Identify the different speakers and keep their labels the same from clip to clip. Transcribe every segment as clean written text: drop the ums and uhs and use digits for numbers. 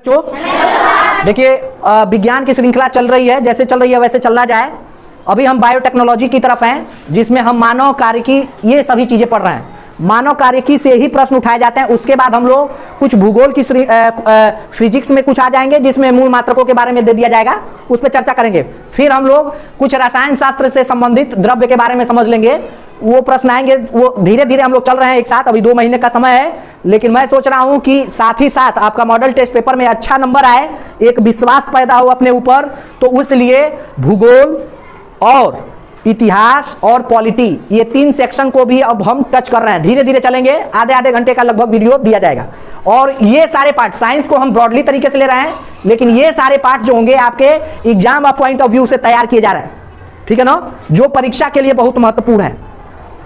Speaker 1: बच्चों देखिए, विज्ञान की श्रृंखला चल रही है, जैसे चल रही है वैसे चलना जाए। अभी हम बायोटेक्नोलॉजी की तरफ हैं, जिसमें हम मानव कार्यकी ये सभी चीजें पढ़ रहे हैं। मानव कार्यकी से ही प्रश्न उठाए जाते हैं। उसके बाद हम लोग कुछ भूगोल की फिजिक्स में कुछ आ जाएंगे, जिसमें मूल मात्रकों के बारे में दे दिया जाएगा, उस पर चर्चा करेंगे। फिर हम लोग कुछ रसायन शास्त्र से संबंधित द्रव्य के बारे में समझ लेंगे, वो प्रश्न आएंगे। वो धीरे धीरे हम लोग चल रहे हैं एक साथ, अभी 2 महीने का समय है, लेकिन मैं सोच रहा हूं कि साथ ही साथ आपका मॉडल टेस्ट पेपर में अच्छा नंबर आए, एक विश्वास पैदा हो अपने ऊपर। तो इसलिए भूगोल और इतिहास और पॉलिटी, ये 3 सेक्शन को भी अब हम टच कर रहे हैं। धीरे धीरे चलेंगे, आधे घंटे का लगभग वीडियो दिया जाएगा। और ये सारे पार्ट, साइंस को हम ब्रॉडली तरीके से ले रहे हैं, लेकिन ये सारे पार्ट जो होंगे आपके एग्जाम पॉइंट ऑफ व्यू से तैयार किए जा रहे हैं, ठीक है ना, जो परीक्षा के लिए बहुत महत्वपूर्ण है,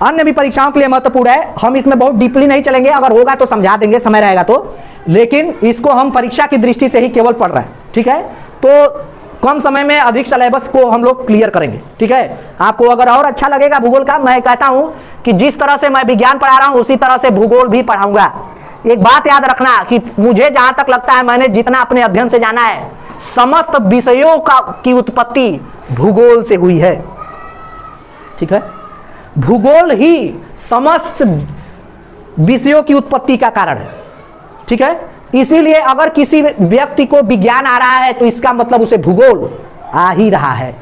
Speaker 1: अन्य भी परीक्षाओं के लिए महत्वपूर्ण है। हम इसमें बहुत डीपली नहीं चलेंगे, अगर होगा तो समझा देंगे, समय रहेगा तो, लेकिन इसको हम परीक्षा की दृष्टि से ही केवल पढ़ रहे हैं, ठीक है। तो कम समय में अधिक सिलेबस को हम लोग क्लियर करेंगे, ठीक है। आपको अगर और अच्छा लगेगा भूगोल का, मैं कहता हूं कि जिस तरह से मैं विज्ञान पढ़ा रहा हूं उसी तरह से भूगोल भी पढ़ाऊंगा। एक बात याद रखना कि मुझे जहां तक लगता है, मैंने जितना अपने अध्ययन से जाना है, समस्त विषयों की उत्पत्ति भूगोल से हुई है, ठीक है। भूगोल ही समस्त विषयों की उत्पत्ति का कारण है, ठीक है। इसीलिए अगर किसी व्यक्ति को विज्ञान आ रहा है तो इसका मतलब उसे भूगोल आ ही रहा है।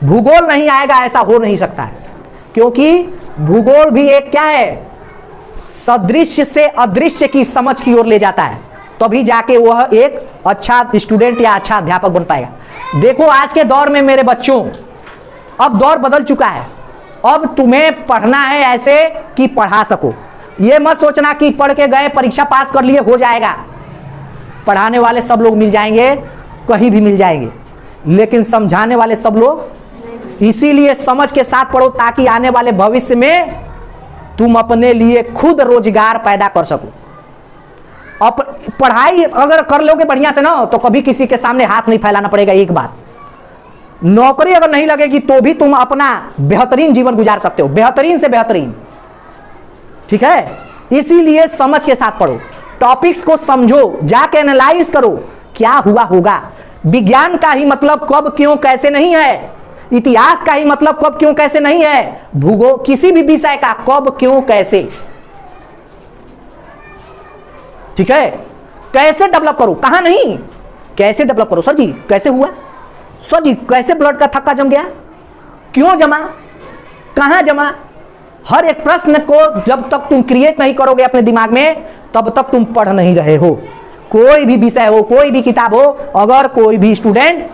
Speaker 1: भूगोल नहीं आएगा ऐसा हो नहीं सकता है, क्योंकि भूगोल भी एक क्या है, सदृश्य से अदृश्य की समझ की ओर ले जाता है, तभी जाके वह एक अच्छा स्टूडेंट या अच्छा अध्यापक बन पाएगा। देखो आज के दौर में मेरे बच्चों, अब दौर बदल चुका है। अब तुम्हें पढ़ना है ऐसे कि पढ़ा सको। ये मत सोचना कि पढ़ के गए, परीक्षा पास कर लिए, हो जाएगा। पढ़ाने वाले सब लोग मिल जाएंगे, कहीं भी मिल जाएंगे, लेकिन समझाने वाले सब लोग। इसीलिए समझ के साथ पढ़ो, ताकि आने वाले भविष्य में तुम अपने लिए खुद रोजगार पैदा कर सको। अब पढ़ाई अगर कर लोगे बढ़िया से ना, तो कभी किसी के सामने हाथ नहीं फैलाना पड़ेगा। एक बात, नौकरी अगर नहीं लगेगी तो भी तुम अपना बेहतरीन जीवन गुजार सकते हो, बेहतरीन से बेहतरीन, ठीक है। इसीलिए समझ के साथ पढ़ो, टॉपिक्स को समझो, जाके एनालाइज करो क्या हुआ होगा। विज्ञान का ही मतलब कब क्यों कैसे नहीं है, इतिहास का ही मतलब कब क्यों कैसे नहीं है, भूगोल किसी भी विषय का कब क्यों कैसे, ठीक है। कैसे डेवलप करो, कहां नहीं, कैसे डेवलप करो। सर जी कैसे हुआ, सर जी कैसे ब्लड का थक्का जम गया, क्यों जमा, कहां जमा। हर एक प्रश्न को जब तक तुम क्रिएट नहीं करोगे अपने दिमाग में, तब तक तुम पढ़ नहीं रहे हो। कोई भी विषय हो, कोई भी किताब हो, अगर कोई भी स्टूडेंट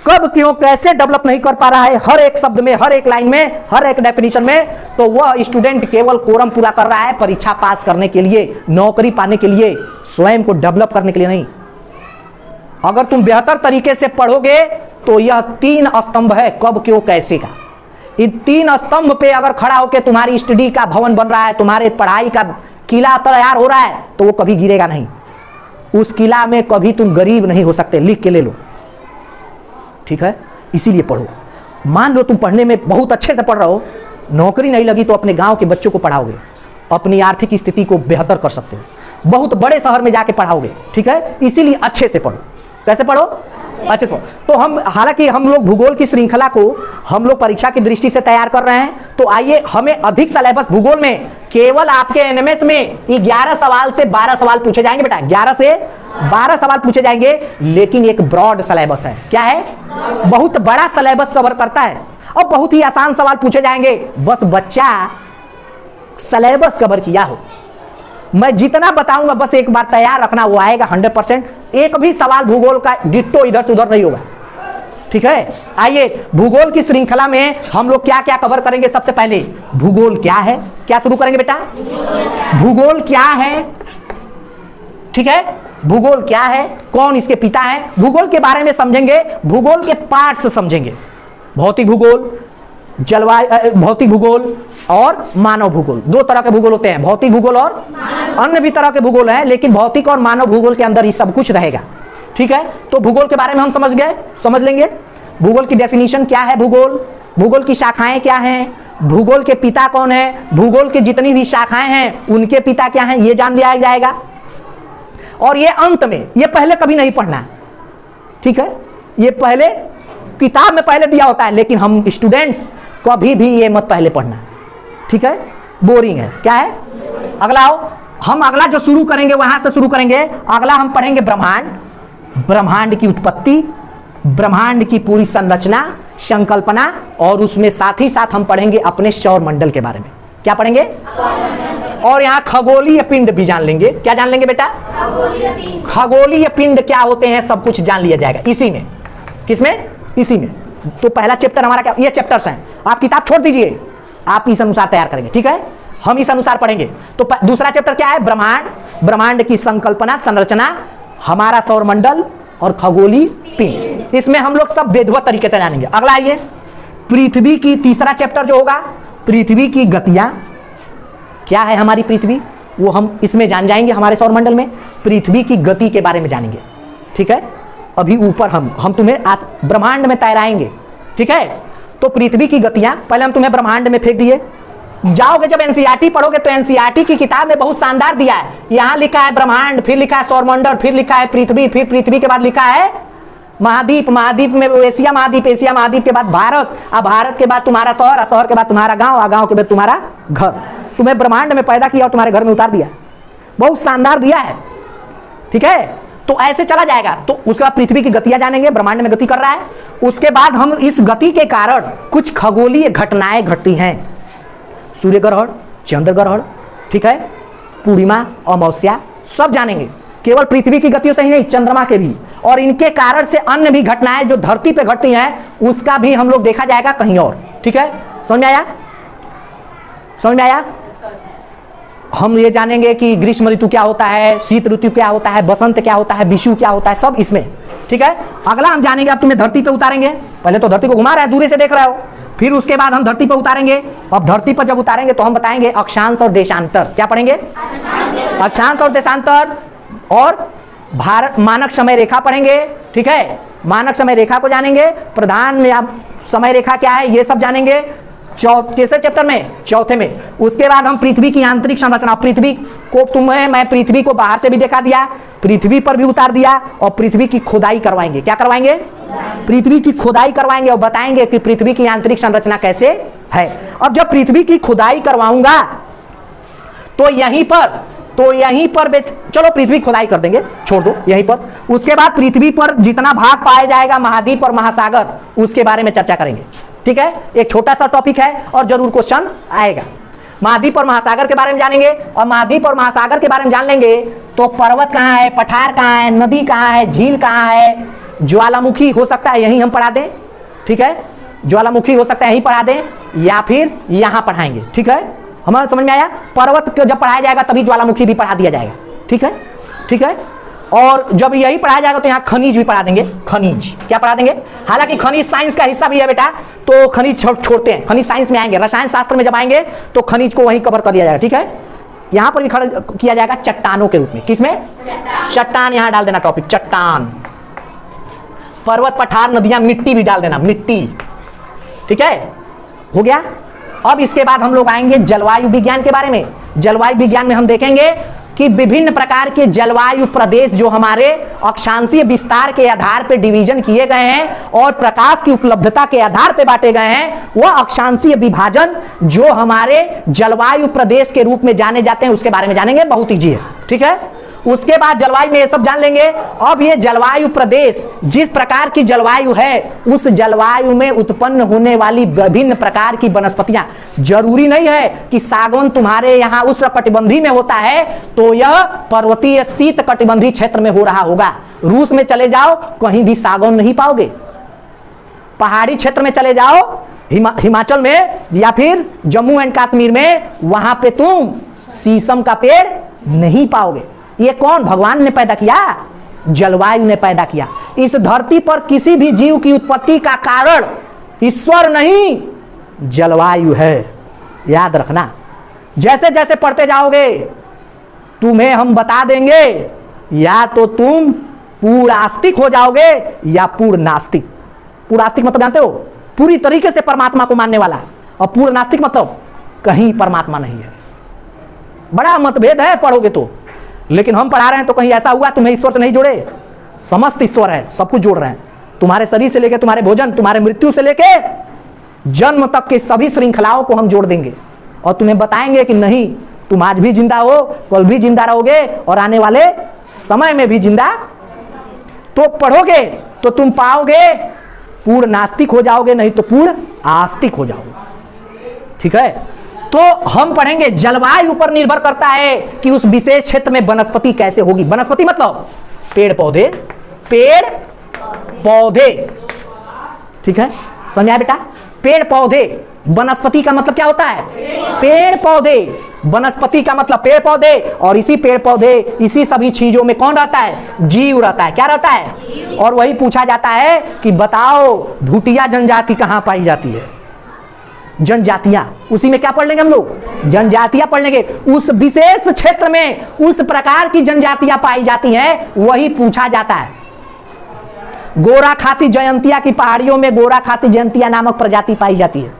Speaker 1: कब क्यों कैसे डेवलप नहीं कर पा रहा है हर एक शब्द में, हर एक लाइन में, हर एक डेफिनेशन में, तो वह स्टूडेंट केवल कोरम पूरा कर रहा है परीक्षा पास करने के लिए, नौकरी पाने के लिए, स्वयं को डेवलप करने के लिए नहीं। अगर तुम बेहतर तरीके से पढ़ोगे तो यह 3 स्तंभ है कब क्यों कैसे का। इन 3 स्तंभ पे अगर खड़ा होकर तुम्हारी स्टडी का भवन बन रहा है, तुम्हारे पढ़ाई का किला तैयार हो रहा है, तो वो कभी गिरेगा नहीं। उस किला में कभी तुम गरीब नहीं हो सकते, लिख के ले लो, ठीक है। इसीलिए पढ़ो। मान लो तुम पढ़ने में बहुत अच्छे से पढ़ रहे हो, नौकरी नहीं लगी तो अपने गांव के बच्चों को पढ़ाओगे, अपनी आर्थिक स्थिति को बेहतर कर सकते हो, बहुत बड़े शहर में जाके पढ़ाओगे, ठीक है। इसीलिए अच्छे से पढ़ो। कैसे पढ़ो, अच्छे से। तो हम, हालांकि हम लोग भूगोल की श्रृंखला को हम लोग परीक्षा की दृष्टि से तैयार कर रहे हैं, तो आइए हमें अधिक सिलेबस भूगोल में केवल आपके एनएमएस में 11 सवाल से 12 सवाल पूछे जाएंगे बेटा, 11 से 12 सवाल पूछे जाएंगे, लेकिन एक ब्रॉड सिलेबस है। क्या है, बहुत बड़ा सिलेबस कवर करता है, और बहुत ही आसान सवाल पूछे जाएंगे, बस बच्चा सिलेबस कवर किया हो। मैं जितना बताऊंगा बस एक बार तैयार रखना, वो आएगा 100%। एक भी सवाल भूगोल का डिट्टो इधर से उधर नहीं होगा, ठीक है। आइए भूगोल की श्रृंखला में हम लोग क्या क्या कवर करेंगे। सबसे पहले भूगोल क्या है, क्या शुरू करेंगे बेटा, भूगोल क्या है, ठीक है। भूगोल क्या है, कौन इसके पिता है, भूगोल के बारे में समझेंगे, भूगोल के पार्ट्स समझेंगे, भौतिक भूगोल, जलवायु, भौतिक भूगोल और मानव भूगोल। 2 तरह के भूगोल होते हैं, भौतिक भूगोल और अन्य भी तरह के भूगोल हैं, लेकिन भौतिक और मानव भूगोल के अंदर ही सब कुछ रहेगा, ठीक है। तो भूगोल के बारे में हम समझ गए, समझ लेंगे। भूगोल की डेफिनेशन क्या है, भूगोल, भूगोल की शाखाएं क्या हैं, भूगोल के पिता कौन है, भूगोल की जितनी भी शाखाएं हैं उनके पिता क्या हैं, ये जान लिया जाएगा। और ये अंत में, ये पहले कभी नहीं पढ़ना है, ठीक है, ये पहले किताब में पहले दिया होता है, लेकिन हम स्टूडेंट्स कभी भी ये मत पहले पढ़ना, ठीक है, बोरिंग है। क्या है अगला? आओ हम अगला जो शुरू करेंगे वहां से शुरू करेंगे। अगला हम पढ़ेंगे ब्रह्मांड, ब्रह्मांड की उत्पत्ति, ब्रह्मांड की पूरी संरचना, संकल्पना, और उसमें साथ ही साथ हम पढ़ेंगे अपने सौर मंडल के बारे में। क्या पढ़ेंगे? और यहाँ खगोलीय पिंड भी जान लेंगे। क्या जान लेंगे बेटा? खगोलीय पिंड क्या होते हैं सब कुछ जान लिया जाएगा इसी में। किसमें? इसी में। तो पहला चैप्टर हमारा क्या, ये चैप्टर्स हैं, आप किताब छोड़ दीजिए, आप इस अनुसार तैयार करेंगे, ठीक है, हम इस अनुसार पढ़ेंगे। तो दूसरा चैप्टर क्या है? ब्रह्मांड, ब्रह्मांड की संकल्पना, संरचना, हमारा सौर मंडल और खगोलीय पिंड। इसमें हम लोग सब विधिवत तरीके से जानेंगे। अगला आइए पृथ्वी की, तीसरा चैप्टर जो होगा पृथ्वी की गतियां, क्या है हमारी पृथ्वी, वो हम इसमें जान जाएंगे। हमारे सौर मंडल में पृथ्वी की गति के बारे में जानेंगे, ठीक है। अभी ऊपर हम तुम्हें आज ब्रह्मांड में तैराएंगे, ठीक है। तो पृथ्वी की गतियां पहले हम तुम्हें ब्रह्मांड में फेंक दिए। जाओगे जब एनसीईआरटी पढ़ोगे तो एनसीईआरटी की किताब में बहुत शानदार दिया है, यहां लिखा है ब्रह्मांड, फिर लिखा है सौरमंडल, फिर लिखा है पृथ्वी, फिर पृथ्वी के बाद लिखा है महाद्वीप, महाद्वीप में एशिया महाद्वीप, एशिया महाद्वीप के बाद भारत, अब भारत के बाद तुम्हारा शहर, शहर के बाद तुम्हारा गांव, गांव के बाद तुम्हारा घर। तुम्हें ब्रह्मांड में पैदा किया और तुम्हारे घर में उतार दिया, बहुत शानदार दिया है, ठीक है। तो ऐसे चला जाएगा। तो उसके बाद पृथ्वी की गतियां जानेंगे, ब्रह्मांड में गति कर रहा है। उसके बाद हम इस गति के कारण कुछ खगोलीय घटनाएं घटती हैं, सूर्य ग्रहण, चंद्र ग्रहण, ठीक है, पूर्णिमा, अमावस्या, सब जानेंगे। केवल पृथ्वी की गतियों से ही नहीं, चंद्रमा के भी, और इनके कारण से अन्य भी घटनाएं जो धरती पे घटती हैं उसका भी हम लोग देखा जाएगा कहीं और, ठीक है। समझ में आया? समझ में आया? हम ये जानेंगे कि ग्रीष्म ऋतु क्या होता है, शीत ऋतु क्या होता है, बसंत क्या होता है, विषु क्या होता है, सब इसमें, ठीक है। अगला हम जानेंगे, अब तुम्हें धरती पे उतारेंगे, पहले तो धरती को घुमा रहा है, दूरी से देख रहे हो, फिर उसके बाद हम धरती पे उतारेंगे। अब धरती पर जब उतारेंगे तो हम बताएंगे अक्षांश और देशांतर। क्या पढ़ेंगे? अक्षांश और देशांतर, और भारत मानक समय रेखा पढ़ेंगे, ठीक है, मानक समय रेखा को जानेंगे, प्रधान या समय रेखा क्या है ये सब जानेंगे कैसे चैप्टर में? चौथे में। उसके बाद हम पृथ्वी की आंतरिक संरचना, पृथ्वी को तुम्हें मैं पृथ्वी को बाहर से भी दिखा दिया, पृथ्वी पर भी उतार दिया, और पृथ्वी की खुदाई करवाएंगे। क्या करवाएंगे? पृथ्वी की खुदाई करवाएंगे और बताएंगे कि पृथ्वी की आंतरिक संरचना कैसे है। अब जब पृथ्वी की खुदाई करवाऊंगा तो यहीं पर चलो पृथ्वी खुदाई कर देंगे, छोड़ दो यहीं पर। उसके बाद पृथ्वी पर जितना भाग पाया जाएगा महाद्वीप और महासागर, उसके बारे में चर्चा करेंगे, ठीक है। एक छोटा सा टॉपिक है और जरूर क्वेश्चन आएगा। महाद्वीप और महासागर के बारे में जानेंगे, और महाद्वीप और महासागर के बारे में जान लेंगे तो पर्वत कहाँ है, पठार कहाँ है, नदी कहाँ है, झील कहाँ है, ज्वालामुखी हो सकता है यहीं हम पढ़ा दें, ठीक है, ज्वालामुखी हो सकता है यहीं पढ़ा दें या फिर यहां पढ़ाएंगे, ठीक है। हमारा समझ में आया? पर्वत को जब पढ़ाया जाएगा तभी ज्वालामुखी भी पढ़ा दिया जाएगा, ठीक है, ठीक है। और जब यही पढ़ाया जाएगा तो यहाँ खनिज भी पढ़ा देंगे। खनिज क्या पढ़ा देंगे? हालांकि खनिज साइंस का हिस्सा भी है बेटा, तो खनिज छोड़ते हैं, खनिज साइंस में आएंगे, रसायन शास्त्र में जब आएंगे तो खनिज को वहीं कवर कर दिया जाएगा, ठीक है। यहाँ पर भी खड़ा किया जाएगा चट्टानों के रूप में। किसमें? चट्टान, यहाँ डाल देना टॉपिक, चट्टान, पर्वत, पठार, नदियां, मिट्टी भी डाल देना, मिट्टी, ठीक है, हो गया। अब इसके बाद हम लोग आएंगे जलवायु विज्ञान के बारे में। जलवायु विज्ञान में हम देखेंगे कि विभिन्न प्रकार के जलवायु प्रदेश जो हमारे अक्षांशीय विस्तार के आधार पर डिवीजन किए गए हैं और प्रकाश की उपलब्धता के आधार पर बांटे गए हैं, वह अक्षांशीय विभाजन जो हमारे जलवायु प्रदेश के रूप में जाने जाते हैं उसके बारे में जानेंगे। बहुत ईजी है, ठीक है। उसके बाद जलवायु में ये सब जान लेंगे। अब ये जलवायु प्रदेश, जिस प्रकार की जलवायु है उस जलवायु में उत्पन्न होने वाली विभिन्न प्रकार की वनस्पतियां, जरूरी नहीं है कि सागौन तुम्हारे यहाँ उष्णकटिबंधीय में होता है तो यह पर्वतीय शीत कटिबंधीय क्षेत्र में हो रहा होगा। रूस में चले जाओ कहीं भी सागौन नहीं पाओगे, पहाड़ी क्षेत्र में चले जाओ हिमाचल में या फिर जम्मू एंड कश्मीर में, वहां पे तुम शीशम का पेड़ नहीं पाओगे। ये कौन? भगवान ने पैदा किया, जलवायु ने पैदा किया। इस धरती पर किसी भी जीव की उत्पत्ति का कारण ईश्वर नहीं, जलवायु है, याद रखना। जैसे जैसे पढ़ते जाओगे तुम्हें हम बता देंगे, या तो तुम पूर्ण आस्तिक हो जाओगे या पूर्ण नास्तिक। पूर्ण आस्तिक मतलब जानते हो? पूरी तरीके से परमात्मा को मानने वाला, और पूर्ण नास्तिक मतलब कहीं परमात्मा नहीं है। बड़ा मतभेद है पढ़ोगे तो। लेकिन हम पढ़ा रहे हैं तो कहीं ऐसा हुआ तुम्हें ईश्वर से नहीं जोड़े? समस्त ईश्वर है, सब कुछ जोड़ रहे हैं। तुम्हारे शरीर से लेके तुम्हारे भोजन, तुम्हारे मृत्यु से लेके जन्म तक के सभी श्रृंखलाओं को हम जोड़ देंगे और तुम्हें बताएंगे कि नहीं, तुम आज भी जिंदा हो, कल भी जिंदा रहोगे और आने वाले समय में भी जिंदा। तो पढ़ोगे तो तुम पाओगे, पूर्ण नास्तिक हो जाओगे, नहीं तो पूर्ण आस्तिक हो जाओगे। ठीक है, तो हम पढ़ेंगे जलवायु पर निर्भर करता है कि उस विशेष क्षेत्र में वनस्पति कैसे होगी। वनस्पति मतलब पेड़ पौधे, पेड़ पौधे। ठीक है, समझा बेटा? पेड़ पौधे, वनस्पति का मतलब क्या होता है? पेड़ पौधे। वनस्पति का मतलब पेड़ पौधे, और इसी पेड़ पौधे, इसी सभी चीजों में कौन रहता है? जीव रहता है। क्या रहता है? और वही पूछा जाता है कि बताओ भूटिया जनजाति कहां पाई जाती है? जनजातियां, उसी में क्या पढ़ लेंगे हम लोग? जनजातियां पढ़ लेंगे। उस विशेष क्षेत्र में उस प्रकार की जनजातियां पाई जाती हैं, वही पूछा जाता है। गोरा खासी जयंतिया की पहाड़ियों में गोरा खासी जयंतिया नामक प्रजाति पाई जाती है।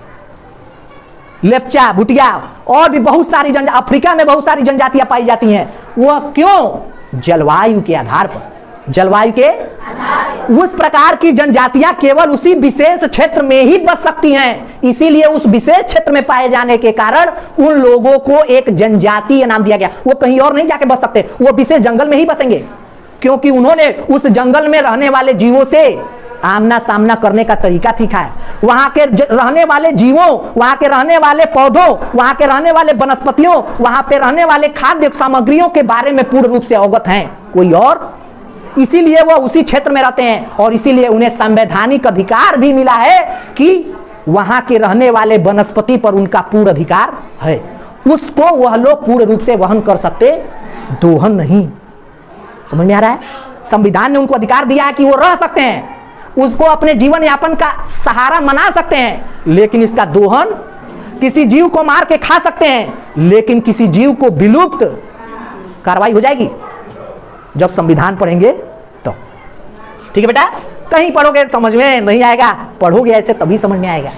Speaker 1: लेप्चा, भुटिया और भी बहुत सारी अफ्रीका में बहुत सारी जनजातियां पाई जाती हैं। वह क्यों? जलवायु के आधार पर। जलवायु के उस प्रकार की जनजातियां केवल उसी विशेष क्षेत्र में ही बच सकती हैं। इसीलिए उस विशेष क्षेत्र में पाए जाने के कारण उन लोगों को एक जनजातीय नाम दिया गया। वो कहीं और नहीं जाके बच सकते, वो विशेष जंगल में ही बसेंगे, क्योंकि उन्होंने उस जंगल में रहने वाले जीवों से आमना सामना करने का तरीका सीखा है। वहां के रहने वाले जीवों, वहां के रहने वाले पौधों, वहां के रहने वाले वनस्पतियों, वहां पे रहने वाले खाद्य सामग्रियों के बारे में पूर्ण रूप से अवगत हैं, कोई और। इसीलिए वो उसी क्षेत्र में रहते हैं और इसीलिए उन्हें संवैधानिक अधिकार भी मिला है कि वहां के रहने वाले वनस्पति पर उनका पूर्ण अधिकार है। उसको वह लोग पूर्ण रूप से वहन कर सकते, दोहन नहीं। समझ में आ रहा है? संविधान ने उनको अधिकार दिया है कि वो रह सकते हैं, उसको अपने जीवन यापन का सहारा बना सकते हैं, लेकिन इसका दोहन, किसी जीव को मार के खा सकते हैं, लेकिन किसी जीव को विलुप्त कार्रवाई हो जाएगी जब संविधान पढ़ेंगे तो। ठीक है बेटा? कहीं पढ़ोगे समझ में नहीं आएगा, पढ़ोगे ऐसे तभी समझ में आएगा।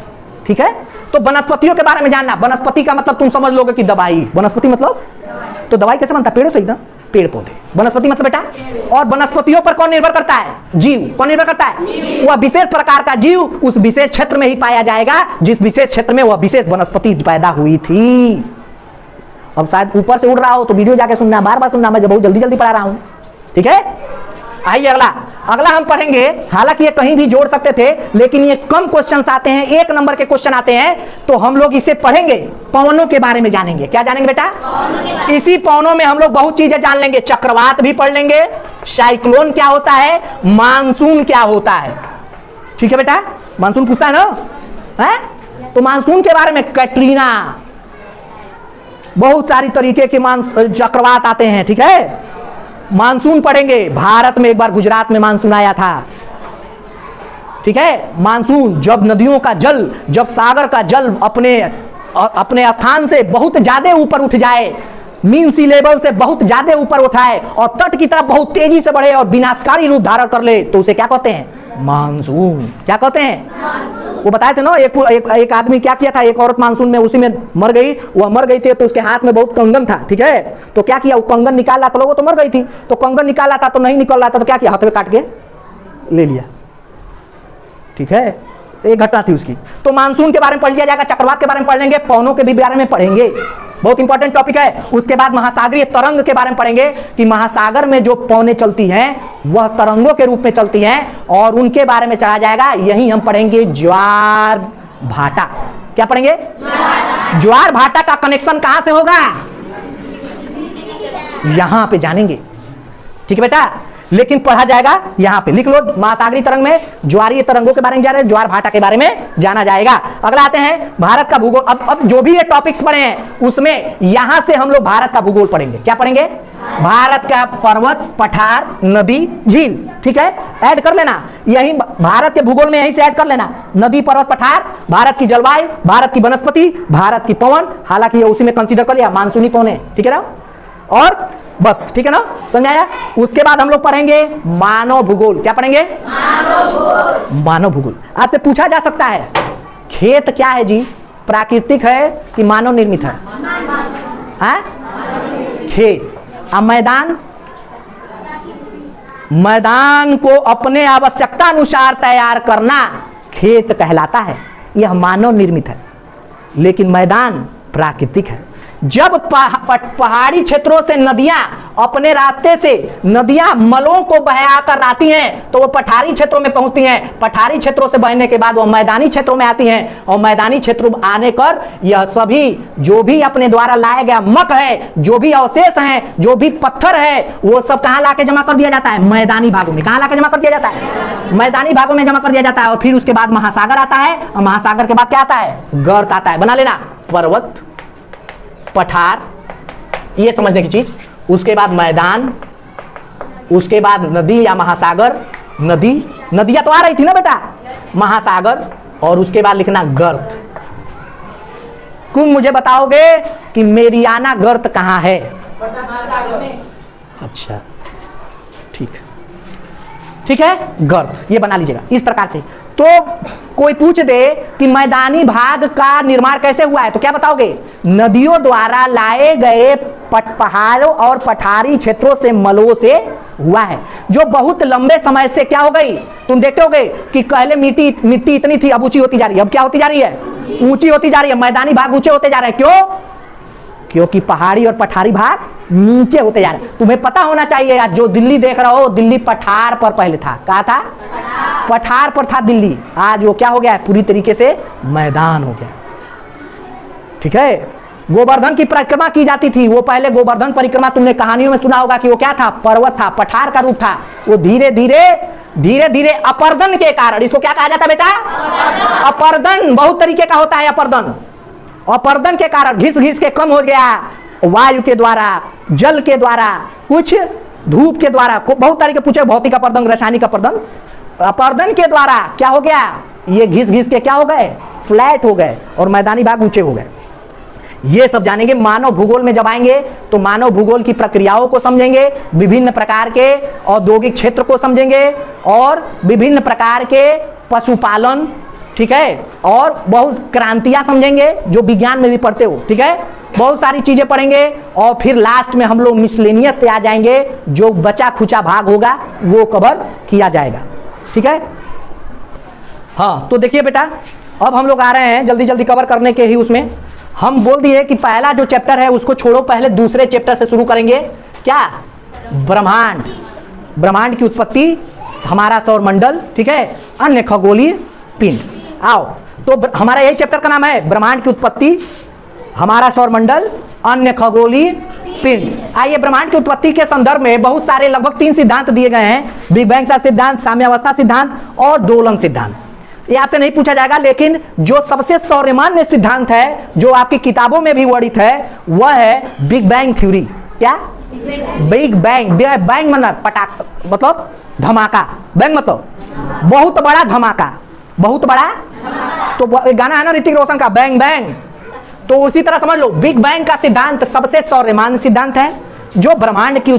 Speaker 1: ठीक है, तो वनस्पतियों के बारे में जानना। वनस्पति का मतलब तुम समझ लोगे कि दवाई। वनस्पति मतलब, तो दवाई कैसे बनता है? पेड़ों से ही ना, पेड़ पौधे। वनस्पति मतलब बेटा, और वनस्पतियों पर कौन निर्भर करता है? जीव। कौन निर्भर करता है? वह विशेष प्रकार का जीव उस विशेष क्षेत्र में ही पाया जाएगा जिस विशेष क्षेत्र में वह विशेष वनस्पति पैदा हुई थी। अब शायद ऊपर से उड़ रहा हो तो वीडियो जाके सुनना, बार बार सुनना, मैं बहुत जल्दी जल्दी पढ़ा रहा हूं। ठीक है, आइए अगला हम पढ़ेंगे। हालांकि ये कहीं भी जोड़ सकते थे, लेकिन ये कम क्वेश्चंस आते हैं, 1 नंबर के क्वेश्चन आते हैं, तो हम लोग इसे पढ़ेंगे। पवनों के बारे में जानेंगे। क्या जानेंगे बेटा? इसी पवनों में हम लोग बहुत चीजें जान लेंगे। चक्रवात भी पढ़ लेंगे, साइक्लोन क्या होता है, मानसून क्या होता है। ठीक है बेटा? मानसून पूछता है ना, है? तो मानसून के बारे में, कैटरीना, बहुत सारी तरीके के चक्रवात आते हैं। ठीक है, मानसून पढ़ेंगे। भारत में एक बार गुजरात में मानसून आया था। ठीक है, मानसून जब नदियों का जल, जब सागर का जल अपने स्थान से बहुत ज्यादा ऊपर उठ जाए, मीन सी लेवल से बहुत ज्यादा ऊपर उठाए और तट की तरफ बहुत तेजी से बढ़े और विनाशकारी रूप धारण कर ले, तो उसे क्या कहते हैं? मानसून। क्या कहते हैं? वो बताए थे ना, एक आदमी क्या किया था, एक औरत मानसून में उसी में मर गई। वह मर गई थी तो उसके हाथ में बहुत कंगन था। ठीक है, तो क्या किया, वो कंगन निकाल रहा था, लोगों तो मर गई थी, तो कंगन निकाला था तो नहीं निकल रहा था, तो क्या किया, हाथ में काट के ले लिया। ठीक है, एक घटना थी उसकी। तो मानसून के बारे में पढ़ लिया जाएगा, चक्रवात के बारे में पढ़ लेंगे, पवनों के भी बारे में पढ़ेंगे, बहुत इंपॉर्टेंट टॉपिक है। उसके बाद महासागरीय तरंग के बारे में पढ़ेंगे कि महासागर में जो पवनें चलती हैं वह तरंगों के रूप में चलती हैं, और उनके बारे में चढ़ा जाएगा। यही हम पढ़ेंगे ज्वार भाटा। क्या पढ़ेंगे? ज्वार भाटा का कनेक्शन कहां से होगा, यहां पे जानेंगे। ठीक है बेटा? लेकिन पढ़ा जाएगा यहां पे, लिख लो। महासागरीय तरंग में ज्वारीय तरंगों के बारे में जा रहे हैं, ज्वार भाटा के बारे में जाना जाएगा। अगला आते हैं भारत का भूगोल। अब जो भी ये टॉपिक्स पढ़े हैं उसमें यहां से हम लोग भारत का भूगोल पढ़ेंगे। क्या पढ़ेंगे? भारत का पर्वत, पठार, नदी, झील। ठीक है, ऐड कर लेना, यही भारत के भूगोल में यहीं से ऐड कर लेना। नदी, पर्वत, पठार, भारत की जलवायु, भारत की वनस्पति, भारत की पवन। हालांकि ये उसी में कंसीडर कर लिया, मानसूनी पवन है। ठीक है ना? और बस, ठीक है ना, समझाया। उसके बाद हम लोग पढ़ेंगे मानव भूगोल। क्या पढ़ेंगे? मानव भूगोल। आपसे पूछा जा सकता है खेत क्या है जी, प्राकृतिक है कि मानव निर्मित है? खेत अब मैदान को अपने आवश्यकता अनुसार तैयार करना खेत कहलाता है। यह मानव निर्मित है, लेकिन मैदान प्राकृतिक है। जब पहाड़ी क्षेत्रों से नदियां अपने रास्ते से नदियां मलों को बहाकर आती हैं तो वो पठारी क्षेत्रों में पहुंचती हैं। पठारी क्षेत्रों से बहने के बाद वो मैदानी क्षेत्रों में आती हैं और मैदानी क्षेत्रों में आने कर यह सभी जो भी अपने द्वारा लाया गया मक है, जो भी अवशेष हैं, जो भी पत्थर है, वो सब कहाँ लाके जमा कर दिया जाता है? मैदानी भागों में। कहाँ लाके जमा कर दिया जाता है? मैदानी भागों में जमा कर दिया जाता है। और फिर उसके बाद महासागर आता है और महासागर के बाद क्या आता है? गर्त आता है। बना लेना, पर्वत, पठार, ये समझने की चीज। उसके बाद मैदान, उसके बाद नदी या महासागर, नदियां तो आ रही थी ना बेटा, महासागर, और उसके बाद लिखना गर्त। तुम मुझे बताओगे कि मेरियाना गर्त कहां है? अच्छा, ठीक है, गर्त ये बना लीजिएगा इस प्रकार से। तो कोई पूछ दे कि मैदानी भाग का निर्माण कैसे हुआ है, तो क्या बताओगे? नदियों द्वारा लाए गए पहाड़ों और पठारी क्षेत्रों से मलों से हुआ है, जो बहुत लंबे समय से क्या हो गई? तुम देखते होगे कि पहले मिट्टी इतनी थी, अब ऊंची होती जा रही है। अब क्या होती जा रही है? ऊंची होती जा रही है। मैदानी भाग ऊंचे होते जा रहे हैं। क्यों? क्योंकि पहाड़ी और पठारी भाग नीचे होते जा रहे हैं। तुम्हें पता होना चाहिए, आज जो दिल्ली देख रहे हो, दिल्ली पठार पर पहले था। कहा था? पठार पर था दिल्ली। आज वो क्या हो गया है? पूरी तरीके से मैदान हो गया। ठीक है। गोवर्धन की परिक्रमा की जाती थी। वो पहले गोवर्धन परिक्रमा तुमने कहानियों में सुना होगा कि वो क्या था? पर्वत था, पठार का रूप था। वो धीरे धीरे अपर्दन के कारण, इसको क्या कहा जाता है बेटा? अपर्दन। बहुत तरीके का होता है अपर्दन। अपर्दन के कारण घिस के कम हो गया, वायु के द्वारा, जल के द्वारा, कुछ धूप के द्वारा, बहुत तरीके पूछे, भौतिक अपर्दन, रासायनिक अपर्दन। अपर्दन के द्वारा क्या हो गया? ये घिस के क्या हो गए? फ्लैट हो गए और मैदानी भाग ऊंचे हो गए। ये सब जानेंगे। मानव भूगोल में जब आएंगे तो मानव भूगोल की प्रक्रियाओं को समझेंगे, विभिन्न प्रकार के औद्योगिक क्षेत्र को समझेंगे और विभिन्न प्रकार के पशुपालन, ठीक है, और बहुत क्रांतियां समझेंगे जो विज्ञान में भी पढ़ते हो। ठीक है, बहुत सारी चीजें पढ़ेंगे और फिर लास्ट में हम लोग मिसलेनियस पे आ जाएंगे। जो बचा खुचा भाग होगा वो कवर किया जाएगा। ठीक है। हाँ, तो देखिए बेटा, अब हम लोग आ रहे हैं जल्दी जल्दी कवर करने के ही उसमें। हम बोल दिए कि पहला जो चैप्टर है उसको छोड़ो, पहले दूसरे चैप्टर से शुरू करेंगे। क्या? ब्रह्मांड। ब्रह्मांड की उत्पत्ति, हमारा सौर मंडल, ठीक है, अन्य खगोलीय पिंड। आओ, तो हमारा यही चैप्टर का नाम है ब्रह्मांड की उत्पत्ति, हमारा सौर मंडल, अन्य खगोलीय पिंड। आइए, ब्रह्मांड की उत्पत्ति के संदर्भ में बहुत सारे लगभग 3 सिद्धांत दिए गए हैं। बिग बैंग सिद्धांत, साम्यावस्था सिद्धांत और दोलन सिद्धांत। ये आपसे नहीं पूछा जाएगा, लेकिन जो सबसे सौर्यमान्य सिद्धांत है, जो आपकी किताबों में भी वर्णित है, वह है बिग बैंग थ्योरी। क्या? Big bang. बैंग मतलब पटाख, मतलब धमाका। बैंग मतलब बहुत बड़ा धमाका, बहुत बड़ा। तो गाना है ना ऋतिक रोशन का, बैंग बैंग। तो उसी तरह समझ लो, बिग बैंग का सिद्धांत सबसे सौर्यमान्य सिद्धांत है, जो ब्रह्मांड की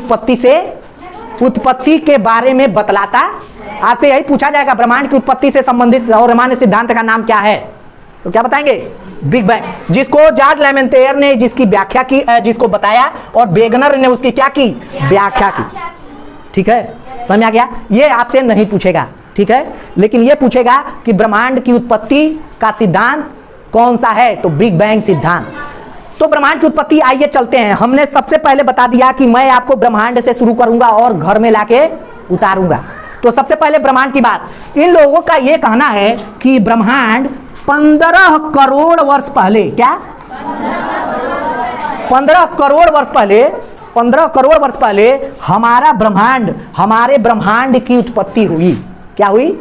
Speaker 1: उत्पत्ति के बारे में बतलाता। आपसे यही पूछा जाएगा, ब्रह्मांड की उत्पत्ति से संबंधित सौर्यमान्य सिद्धांत का नाम क्या है? तो क्या बताएंगे? बिग बैंग, जिसको जॉर्ज लेमेंटेयर ने जिसकी व्याख्या की, जिसको बताया, और वेगनर ने उसकी क्या की? व्याख्या की। ठीक है, समझ आ गया? ये आपसे नहीं पूछेगा, ठीक है, लेकिन ये पूछेगा कि ब्रह्मांड की उत्पत्ति का सिद्धांत कौन सा है? तो बिग बैंग सिद्धांत। तो ब्रह्मांड की उत्पत्ति, आइए चलते हैं। हमने सबसे पहले बता दिया कि मैं आपको ब्रह्मांड से शुरू करूंगा और घर में लाके उतारूंगा। तो सबसे पहले ब्रह्मांड की बात। इन लोगों का यह कहना है कि ब्रह्मांड 15 करोड़ वर्ष पहले, क्या 15 करोड़ वर्ष पहले, 15 करोड़ वर्ष पहले हमारे ब्रह्मांड की उत्पत्ति हुई। क्या हुई?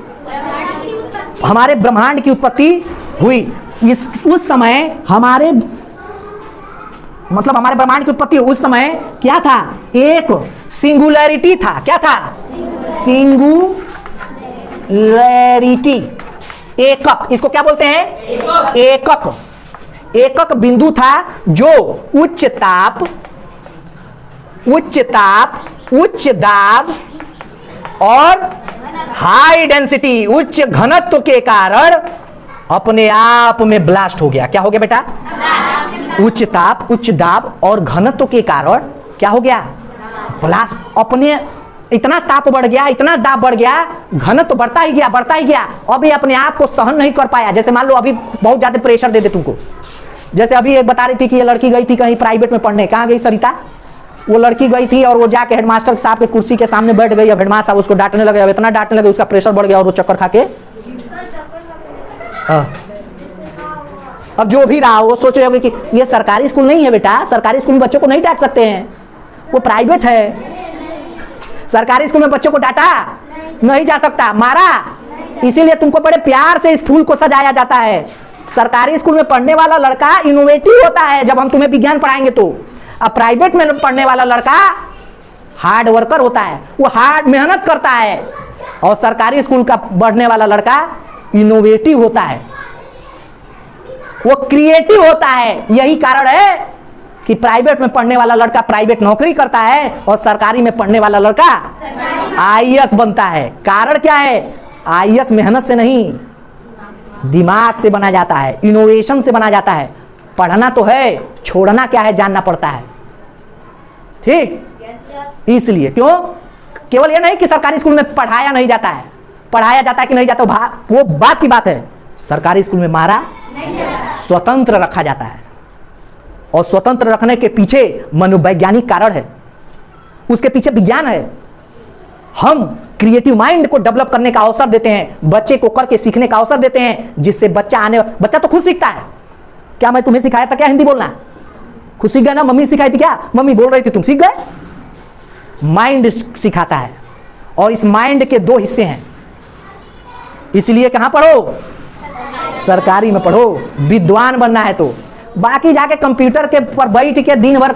Speaker 1: हमारे ब्रह्मांड की उत्पत्ति हुई। उस समय हमारे ब्रह्मांड की उत्पत्ति उस समय क्या था? एक सिंगुलैरिटी था। क्या था? सिंगुलैरिटी, एकक। इसको क्या बोलते हैं? एकक बिंदु था, जो उच्च ताप, उच्च दाब और हाई डेंसिटी, उच्च घनत्व के कारण अपने आप में ब्लास्ट हो गया। क्या हो गया बेटा? उच्च ताप, उच्च दाब और घनत्व के कारण क्या हो गया? प्लास अपने इतना ताप बढ़ गया, इतना दाब बढ़ गया, घनत्व तो बढ़ता ही गया, बढ़ता ही गया। अभी अपने आप को सहन नहीं कर पाया। जैसे मान लो अभी बहुत ज्यादा प्रेशर दे दे तुमको। जैसे अभी एक बता रही थी कि ये लड़की गई थी कहीं प्राइवेट में पढ़ने। कहाँ गई सरिता? वो लड़की गई थी और वो जाके हेडमास्टर साहब के कुर्सी के सामने बैठ गई। अब हेडमास्टर साहब उसको डांटने लगे, अब इतना डांटने लगे उसका प्रेशर बढ़ गया और वो चक्कर खा के अब जो भी रहा वो सोच रहे होगे कि ये सरकारी स्कूल नहीं है बेटा, सरकारी स्कूल में बच्चों को नहीं डांट सकते हैं, वो प्राइवेट है। सरकारी स्कूल में बच्चों को डांटा नहीं जा सकता, मारा। इसीलिए तुमको बड़े प्यार से इस फूल को सजाया जाता है। सरकारी स्कूल में पढ़ने वाला लड़का इनोवेटिव होता है जब हम तुम्हें विज्ञान पढ़ाएंगे तो। अब प्राइवेट में पढ़ने वाला लड़का हार्ड वर्कर होता है, वो हार्ड मेहनत करता है। और सरकारी स्कूल का पढ़ने वाला लड़का इनोवेटिव होता है, वो क्रिएटिव होता है। यही कारण है कि प्राइवेट में पढ़ने वाला लड़का प्राइवेट नौकरी करता है और सरकारी में पढ़ने वाला लड़का आईएएस बनता है। कारण क्या है? आईएएस मेहनत से नहीं, दिमाग से बना जाता है, इनोवेशन से बना जाता है। पढ़ना तो है, छोड़ना क्या है जानना पड़ता है। ठीक, इसलिए क्यों? केवल ये नहीं कि सरकारी स्कूल में पढ़ाया नहीं जाता है, पढ़ाया जाता है कि नहीं जाता वो बात की बात है। सरकारी स्कूल में मारा, स्वतंत्र रखा जाता है और स्वतंत्र रखने के पीछे मनोवैज्ञानिक कारण है, उसके पीछे विज्ञान है। हम क्रिएटिव माइंड को डेवलप करने का अवसर देते हैं, बच्चे को करके सीखने का अवसर देते हैं, जिससे बच्चा तो खुद सीखता है। क्या मैं तुम्हें सिखाया था क्या हिंदी बोलना? खुद सीख गए ना? मम्मी सिखाई थी क्या? मम्मी बोल रही थी तुम सीख गए? माइंड सिखाता है और इस माइंड के दो हिस्से हैं। इसलिए कहां पढ़ो? सरकारी में पढ़ो, विद्वान बनना है तो। बाकी जाके कंप्यूटर के पर बैठ के दिन भर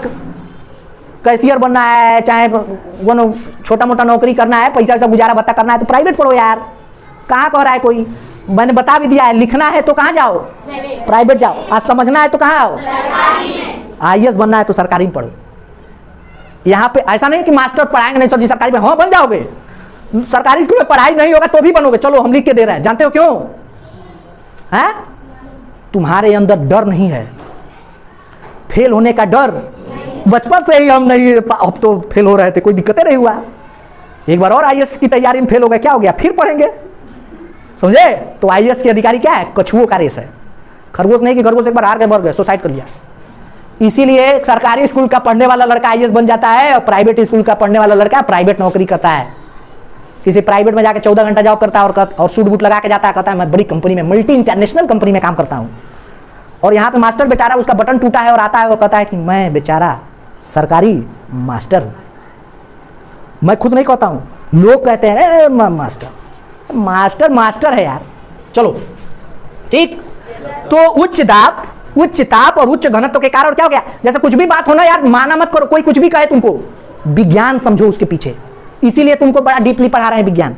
Speaker 1: कैशियर बनना है, चाहे वो छोटा मोटा नौकरी करना है, पैसा वैसा गुजारा भत्ता करना है तो प्राइवेट पढ़ो यार। कहाँ कह रहा है कोई? मैंने बता भी दिया है, लिखना है तो कहाँ जाओ? प्राइवेट जाओ। आज समझना है तो कहाँ आओ? आईएएस बनना है तो सरकारी में पढ़ो। यहाँ पे ऐसा नहीं कि मास्टर पढ़ाएंगे नहीं सर जी सरकारी में, हाँ बन जाओगे। सरकारी स्कूल में पढ़ाई नहीं होगा तो भी बनोगे। चलो हम लिख के दे रहे हैं, जानते हो क्यों? है तुम्हारे अंदर डर नहीं है, फेल होने का डर। बचपन से ही हम नहीं, अब तो फेल हो रहे थे, कोई दिक्कत नहीं हुआ। एक बार और आईएएस की तैयारी में फेल हो गए, क्या हो गया? फिर पढ़ेंगे, समझे? तो आईएएस के अधिकारी क्या है? कछुओं का रेस है, खरगोश नहीं कि खरगोश एक बार हार गए, मर गए, सुसाइड कर लिया। इसीलिए सरकारी स्कूल का पढ़ने वाला लड़का आईएएस बन जाता है और प्राइवेट स्कूल का पढ़ने वाला लड़का प्राइवेट नौकरी करता है। किसी प्राइवेट में जाके 14 घंटा जॉब करता है और सूट बूट लगा के जाता है, कहता है मैं बड़ी कंपनी में, मल्टी इंटरनेशनल कंपनी में काम करता हूँ। और यहाँ पे मास्टर बेचारा उसका बटन टूटा है और आता है और कहता है कि मैं बेचारा सरकारी मास्टर हूँ। मैं खुद नहीं कहता हूँ, लोग कहते हैं मास्टर मास्टर मास्टर है यार। चलो ठीक, तो उच्च ताप और उच्च घनत्व के कारण क्या हो गया? जैसे कुछ भी बात हो ना यार, माना मत करो, कोई कुछ भी कहे तुमको, विज्ञान समझो उसके पीछे। इसीलिए तुमको बड़ा डीपली पढ़ा रहे हैं विज्ञान।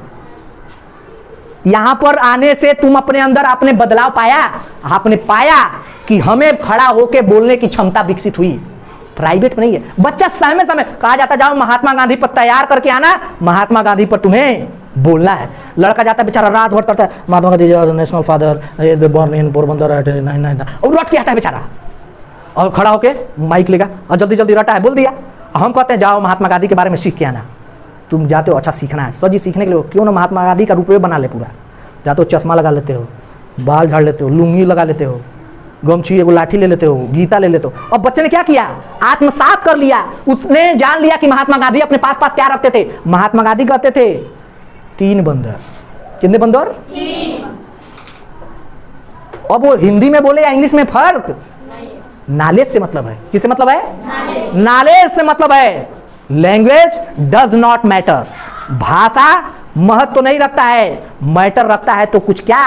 Speaker 1: यहां पर आने से तुम अपने अंदर आपने बदलाव पाया, आपने पाया कि हमें खड़ा होकर बोलने की क्षमता विकसित हुई। प्राइवेट में नहीं है। बच्चा समय समय कहा जाता जाओ महात्मा गांधी पर तैयार करके आना, महात्मा गांधी पर तुम्हें बोलना है। लड़का जाता है बेचारा रात भर करता है Mahatma Gandhi national father born in Porbandar और लौट के आता है बेचारा और खड़ा होके माइक लेगा और जल्दी जल्दी रटा है बोल दिया। हम कहते हैं जाओ महात्मा गांधी के बारे में सीख के आना। तुम जाते हो, अच्छा सीखना है सर जी, सीखने के लिए क्यों ना महात्मा गांधी का रूपये बना ले पूरा। जाते हो, चश्मा लगा लेते हो, बाल झाड़ लेते हो, लुंगी लगा लेते हो, गमछी एगो लाठी ले लेते हो, गीता ले लेते हो। और बच्चे ने क्या किया? आत्मसात कर लिया। उसने जान लिया कि महात्मा गांधी अपने पास पास क्या रखते थे। महात्मा गांधी कहते थे 3 बंदर। कितने बंदर? 3। अब वो हिंदी में बोले या इंग्लिश में फर्क? नॉलेज से मतलब है। किससे मतलब है? नॉलेज से मतलब है। Language does not matter. भाषा महत्व तो नहीं रखता है, मैटर रखता है तो कुछ क्या?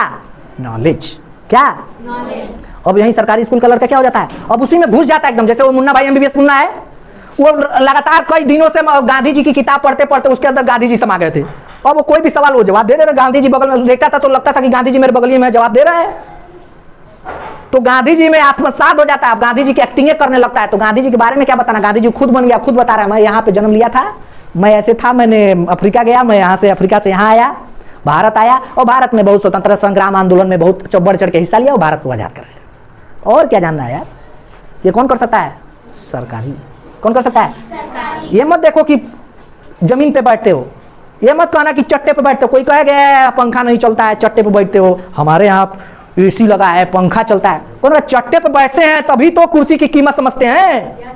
Speaker 1: नॉलेज। क्या? नॉलेज। अब यही सरकारी स्कूल का लड़का क्या हो जाता है? अब उसी में घुस जाता है एकदम। जैसे वो मुन्ना भाई एमबीबीएस मुन्ना है, वो लगातार कई दिनों से गांधी जी की किताब पढ़ते पढ़ते उसके अंदर गांधी जी समा गए थे। अब वो कोई भी सवाल वो जवाब दे रहे थे। गांधी जी बगल में देखता था तो लगता था कि गांधी जी मेरे बगल में जवाब दे रहे हैं, तो गांधी जी में आत्मसात हो जाता है। अब गांधी जी की एक्टिंग करने लगता है। तो गांधी जी के बारे में क्या बताना? गांधी जी खुद बन गया, खुद बता रहा है मैं यहाँ पे जन्म लिया था, मैं ऐसे था, मैंने अफ्रीका गया, मैं यहाँ से अफ्रीका से यहाँ आया, भारत आया और भारत में बहुत स्वतंत्रता संग्राम आंदोलन में बहुत बढ़ चढ़ के हिस्सा लिया और भारत को आजाद कर रहे हैं। और क्या जानना है यार? ये कौन कर सकता है? सरकारी। कौन कर सकता है? सरकारी। ये मत देखो कि जमीन पे बैठते हो। ये मत कहना कि चट्टे पे बैठते हो। कोई कहेगा पंखा नहीं चलता है, चट्टे पे बैठते हो। हमारे यहाँ एसी लगा है, पंखा चलता है। कौन चट्टे पे बैठते हैं तभी तो कुर्सी की कीमत समझते हैं।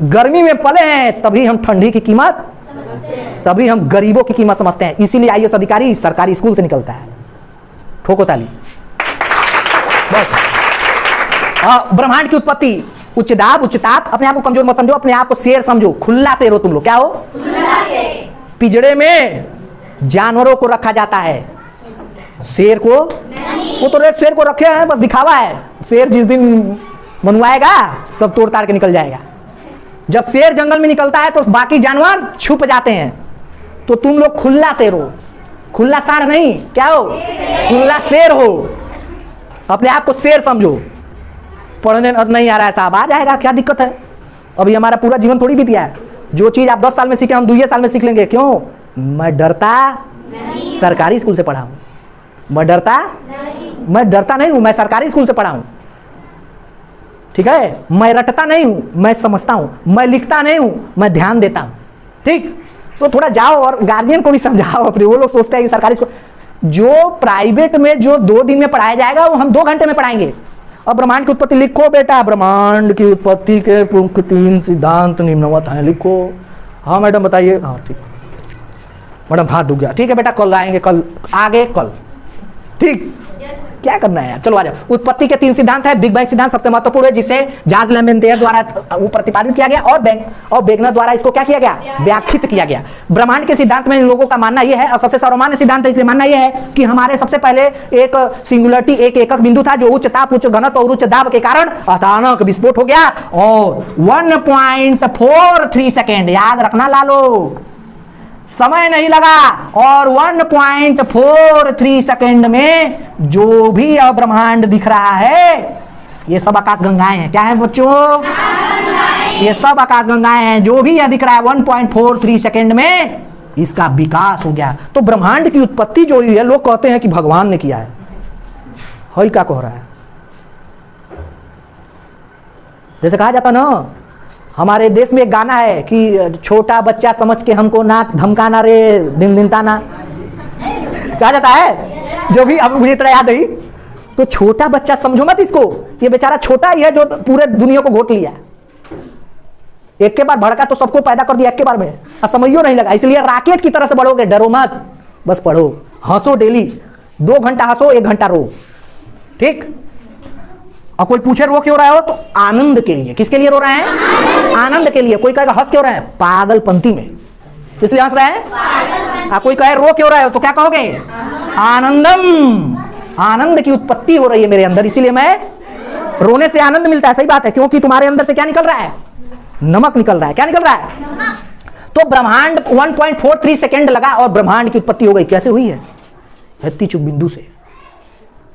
Speaker 1: गर्मी में पले हैं तभी हम ठंडी की कीमत, तभी हम गरीबों की कीमत समझते हैं। इसीलिए आईएएस अधिकारी सरकारी स्कूल से निकलता है। ठोको ताली। ब्रह्मांड की उत्पत्ति, उच्च दाब उच्च ताप। अपने आप को कमजोर मत समझो, अपने आप को शेर समझो। खुला शेर हो तुम लोग। क्या हो? खुला शेर। पिंजड़े में जानवरों को रखा जाता है, शेर को नहीं। वो तो रेड शेर को रखे हैं, बस दिखावा है। शेर जिस दिन मनवाएगा सब तोड़ ताड़ के निकल जाएगा। जब शेर जंगल में निकलता है तो बाकी जानवर छुप जाते हैं। तो तुम लोग खुला शेर हो, खुला साढ़ नहीं। क्या हो? खुला शेर हो। अपने आप को शेर समझो। पढ़ने नहीं आ रहा है साहब, आ जाएगा, क्या दिक्कत है? अभी हमारा पूरा जीवन थोड़ी बीत गया है। जो चीज आप 10 साल में सीखे हम 2 साल में सीख लेंगे। क्यों? मैं डरता नहीं। सरकारी स्कूल से पढ़ा हूं। मैं डरता नहीं हूं, मैं सरकारी स्कूल से पढ़ा हूं। ठीक है? मैं रटता नहीं हूं, मैं समझता हूं। मैं लिखता नहीं हूं, मैं ध्यान देता हूं। ठीक? तो थोड़ा जाओ और गार्जियन को भी समझाओ अपने। वो लोग सोचते हैं कि सरकारी स्कूल, जो प्राइवेट में जो 2 दिन में पढ़ाया जाएगा वो हम 2 घंटे में पढ़ाएंगे। अब ब्रह्मांड की उत्पत्ति लिखो बेटा। ब्रह्मांड की उत्पत्ति के प्रमुख 3 सिद्धांत निम्नवत हैं, लिखो। हाँ मैडम बताइए। हाँ ठीक, मैडम हाथ दुख गया। ठीक है बेटा, कल आएंगे, कल आगे कल। ठीक, क्या करना है यार, चलो आ जाओ। उत्पत्ति के 3 सिद्धांत है। बिग बैंग सिद्धांत सबसे महत्वपूर्ण है, जिसे जॉर्ज लेमेंटेयर द्वारा वो प्रतिपादित किया गया और वेगनर द्वारा इसको क्या किया गया? व्याख्यात किया गया। ब्रह्मांड के सिद्धांत में इन लोगों का मानना यह है, और सबसे सर्वमान्य सिद्धांत है इसलिए मानना यह है कि हमारे सबसे पहले एक सिंगुलरिटी, एक एकक बिंदु था जो उच्च ताप, उच्च घनत्व और उच्च दाब के कारण अचानक विस्फोट हो गया और 1.43 सेकेंड, याद रखना लालो, समय नहीं लगा, और 1.43 सेकेंड में जो भी अब ब्रह्मांड दिख रहा है ये सब आकाश गंगाएं हैं। क्या है बच्चों? ये सब आकाश गंगाएं हैं। जो भी यह दिख रहा है 1.43 सेकेंड में इसका विकास हो गया। तो ब्रह्मांड की उत्पत्ति जो हुई है, लोग कहते हैं कि भगवान ने किया है। हई क्या कह रहा है? जैसे कहा जाता ना, हमारे देश में एक गाना है कि छोटा बच्चा समझ के हमको ना धमकाना रे, दिन दिन ताना। कहा जाता है, जो भी अब मुझे तरह याद आई। तो छोटा बच्चा समझो मत इसको, ये बेचारा छोटा ही है जो पूरे दुनिया को घोट लिया। एक के बाद भड़का तो सबको पैदा कर दिया एक के बार में, और समझियो नहीं लगा। इसलिए रॉकेट की तरह से बढ़ोगे, डरो मत, बस पढ़ो, हंसो डेली। 2 घंटा हंसो, 1 घंटा रो। ठीक? और कोई पूछे रो क्यों रहे हो, तो आनंद के लिए। किसके लिए रो रहे हैं? आनंद के लिए। कोई कहेगा हंस क्यों रहे हैं? पागलपंती में, इसलिए हंस रहे हैं। कोई कहे रो क्यों रहे हो, तो क्या कहोगे? आनंदम, आनंद की उत्पत्ति हो रही है मेरे अंदर, इसीलिए मैं रोने से आनंद मिलता है। सही बात है, क्योंकि तुम्हारे अंदर से क्या निकल रहा है? नमक निकल रहा है। क्या निकल रहा है? तो ब्रह्मांड 1.43 सेकेंड लगा और ब्रह्मांड की उत्पत्ति हो गई। कैसे हुई है? इतनी चुप बिंदु से।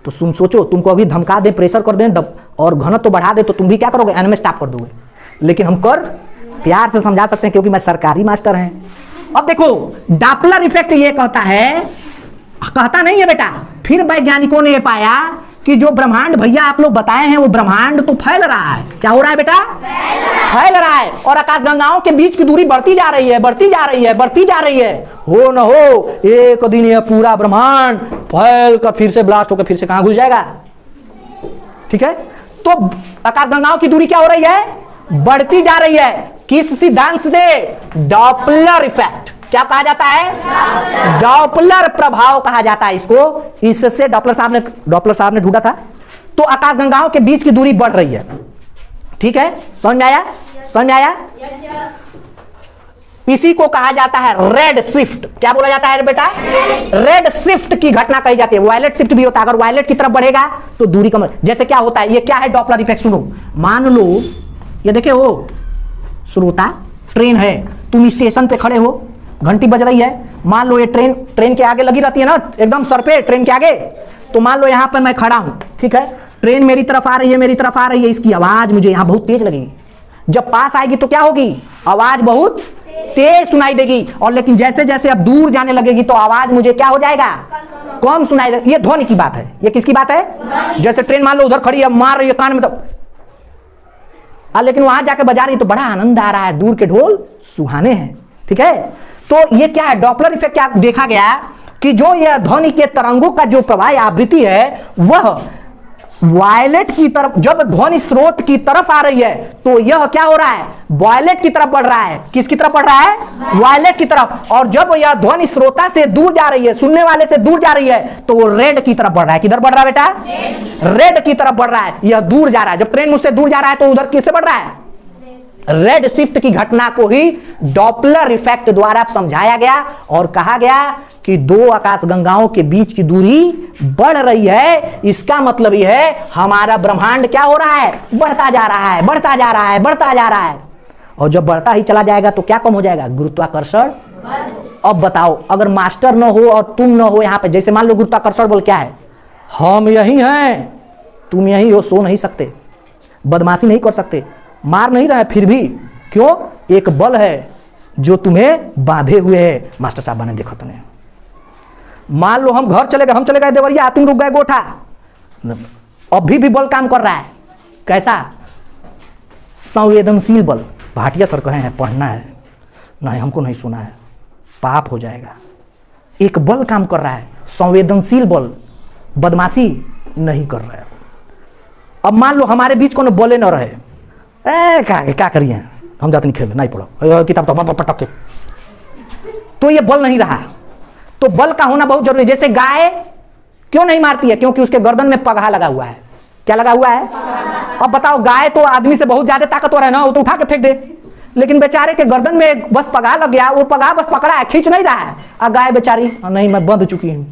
Speaker 1: तो तुम सोचो, तुमको अभी धमका दे, प्रेशर कर दे और घनत्व तो बढ़ा दे, तो तुम भी क्या करोगे? एनएमए स्टॉप कर दोगे। लेकिन हम कर प्यार से समझा सकते हैं क्योंकि मैं सरकारी मास्टर हैं। अब देखो, डॉपलर इफेक्ट ये कहता है, कहता नहीं है बेटा, फिर वैज्ञानिकों ने पाया कि जो ब्रह्मांड भैया आप लोग बताए हैं वो ब्रह्मांड तो फैल रहा है। क्या हो रहा है बेटा? फैल रहा है। और आकाशगंगाओं के बीच की दूरी बढ़ती जा रही है, बढ़ती जा रही है, बढ़ती जा रही है। हो न हो एक दिन ये पूरा ब्रह्मांड फैल कर फिर से ब्लास्ट होकर फिर से कहां घुस जाएगा। ठीक है? तो आकाशगंगाओं की दूरी क्या हो रही है? बढ़ती जा रही है। किस सिद्धांत से? Doppler effect. क्या कहा जाता है? डॉपलर प्रभाव कहा जाता है इसको। इससे डॉपलर साहब ने ढूंढा था। तो आकाशगंगाओं के बीच की दूरी बढ़ रही है। ठीक है? समझ में आया? समझ में आया? इसी को कहा जाता है रेड शिफ्ट। क्या बोला जाता है बेटा? रेड शिफ्ट की घटना कही जाती है। वायलेट शिफ्ट भी होता है। अगर वायलेट की तरफ बढ़ेगा तो दूरी कम। जैसे क्या होता है, ये क्या है? Doppler effect. सुनो, मान लो ये देखे हो श्रोता, ट्रेन है, तुम स्टेशन पे खड़े हो, घंटी बज रही है। मान लो ये ट्रेन के आगे लगी रहती है ना, एकदम सर पे ट्रेन के आगे। तो मान लो यहां पर मैं खड़ा हूं, ठीक है, ट्रेन मेरी तरफ आ रही है, मेरी तरफ आ रही है, इसकी आवाज मुझे यहां बहुत तेज लगेगी। जब पास आएगी तो क्या होगी? आवाज बहुत तेज सुनाई देगी। और लेकिन जैसे जैसे अब दूर जाने लगेगी तो आवाज मुझे क्या हो जाएगा? कम सुनाई देगी। ये ध्वनि की बात है। ये किसकी बात है? जैसे ट्रेन मान लो उधर खड़ी है, मार रही है कान में, तो लेकिन वहां जाके बजा रही तो बड़ा आनंद आ रहा है, दूर के ढोल सुहाने हैं। ठीक है, तो ये क्या है, डॉपलर इफेक्ट क्या देखा गया कि जो यह ध्वनि के तरंगों का जो प्रवाह आवृत्ति है वह वायलेट की तरफ, जब ध्वनि स्रोत की तरफ आ रही है तो यह क्या हो रहा है, वायलेट की तरफ बढ़ रहा है। किसकी तरफ बढ़ रहा है, वायलेट की तरफ। और जब यह ध्वनि श्रोता से दूर जा रही है, सुनने वाले से दूर जा रही है, तो वो रेड की तरफ बढ़ रहा है। किधर बढ़ रहा है बेटा, रेड की तरफ बढ़ रहा है, यह दूर जा रहा है। जब ट्रेन मुझसे दूर जा रहा है तो उधर किससे बढ़ रहा है, रेड शिफ्ट की घटना को ही डॉपलर इफेक्ट द्वारा समझाया गया और कहा गया कि दो आकाशगंगाओं के बीच की दूरी बढ़ रही है। इसका मतलब यह है हमारा ब्रह्मांड क्या हो रहा है, बढ़ता जा रहा है, बढ़ता जा रहा है, बढ़ता जा रहा है। और जब बढ़ता ही चला जाएगा तो क्या कम हो जाएगा, गुरुत्वाकर्षण। अब बताओ, अगर मास्टर न हो और तुम न हो यहां पे, जैसे मान लो गुरुत्वाकर्षण बल क्या है, हम यही हैं, तुम यही हो, सो नहीं सकते, बदमाशी नहीं कर सकते, मार नहीं रहे, फिर भी क्यों, एक बल है जो तुम्हें बांधे हुए है। मास्टर साहब ने देखो तुम्हें, मान लो हम घर चले गए, हम चले गए देवरिया, तुम रुक गए गोठा, अभी भी बल काम कर रहा है। कैसा, संवेदनशील बल। भाटिया सर कहे हैं पढ़ना है, नहीं हमको नहीं सुना है, पाप हो जाएगा। एक बल काम कर रहा है, संवेदनशील बल, बदमाशी नहीं कर रहा है। अब मान लो हमारे बीच कोनो बोले न रहे, क्या करिए, हम जाते नहीं खेले, नहीं पढ़ो किताब तो पटक के, तो ये बल नहीं रहा। तो बल का होना बहुत जरूरी है। जैसे गाय क्यों नहीं मारती है, क्योंकि उसके गर्दन में पगहा लगा हुआ है। क्या लगा हुआ है, अब बताओ, गाय तो आदमी से बहुत ज्यादा ताकतवर है ना, वो तो उठा के फेंक दे, लेकिन बेचारे के गर्दन में बस पगहा लग गया, वो पगहा बस पकड़ा है, खींच नहीं रहा है। और गाय बेचारी, नहीं मैं बंध चुकी हूं।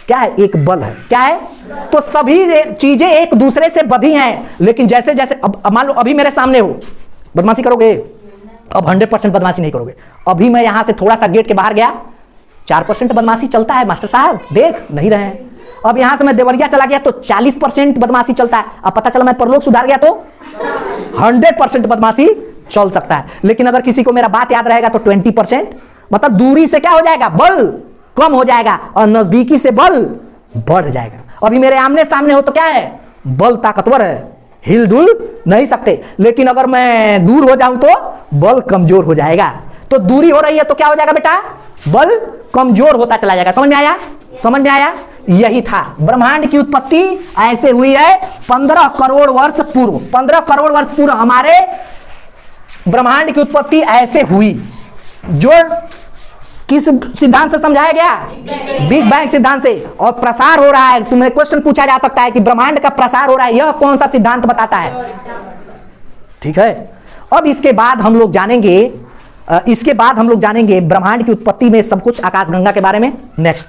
Speaker 1: क्या है, एक बल है। क्या है, तो सभी चीजें एक दूसरे से बधी हैं, लेकिन जैसे जैसे अब मान लो अभी मेरे सामने हो, बदमाशी करोगे, अब 100% बदमाशी नहीं करोगे। अभी मैं यहां से थोड़ा सा गेट के बाहर गया, 4% बदमाशी चलता है, मास्टर साहब देख नहीं रहे हैं। अब यहां से मैं देवरिया चला गया तो 40% बदमाशी चलता है। अब पता चला मैं परलोक सुधार गया तो 100% बदमाशी चल सकता है। लेकिन अगर किसी को मेरा बात याद रहेगा तो 20%, मतलब दूरी से क्या हो जाएगा, बल कम हो जाएगा और नजदीकी से बल बढ़ जाएगा। अभी मेरे आमने सामने हो तो क्या है, बल ताकतवर है, हिल डुल नहीं सकते, लेकिन अगर मैं दूर हो जाऊं तो बल कमजोर हो जाएगा। तो दूरी हो रही है तो क्या हो जाएगा बेटा, बल कमजोर होता चला जाएगा। समझ में आया, समझ में आया। यही था ब्रह्मांड की उत्पत्ति ऐसे हुई है 15 करोड़ वर्ष पूर्व। 15 करोड़ वर्ष पूर्व हमारे ब्रह्मांड की उत्पत्ति ऐसे हुई, जो किस सिद्धांत से समझाया गया, बिग बैंग सिद्धांत से। और प्रसार हो रहा है, तुम्हें क्वेश्चन पूछा जा सकता है कि ब्रह्मांड का प्रसार हो रहा है, यह कौन सा सिद्धांत बताता है। ठीक है, अब इसके बाद हम लोग जानेंगे ब्रह्मांड की उत्पत्ति में सब कुछ, आकाशगंगा के बारे में नेक्स्ट